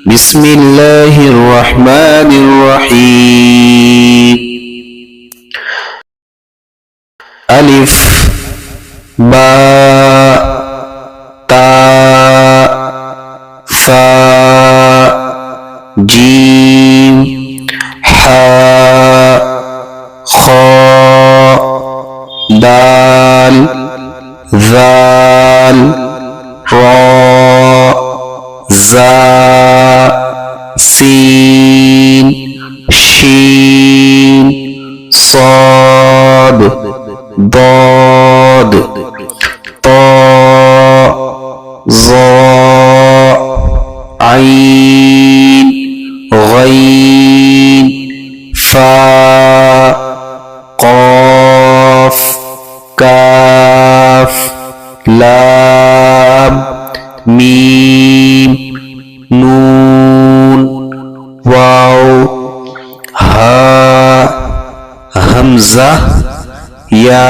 बिस्मिल्लाहिर रहमानिर रहीम। अलिफ बा ता सा जीम हा खा दाल ज़ाल रा ज़ा सीन शीन साद दाद ता ज़ा आइन गैन फा क़ाफ काफ लाम मीम नून वाव हा हमज़ा या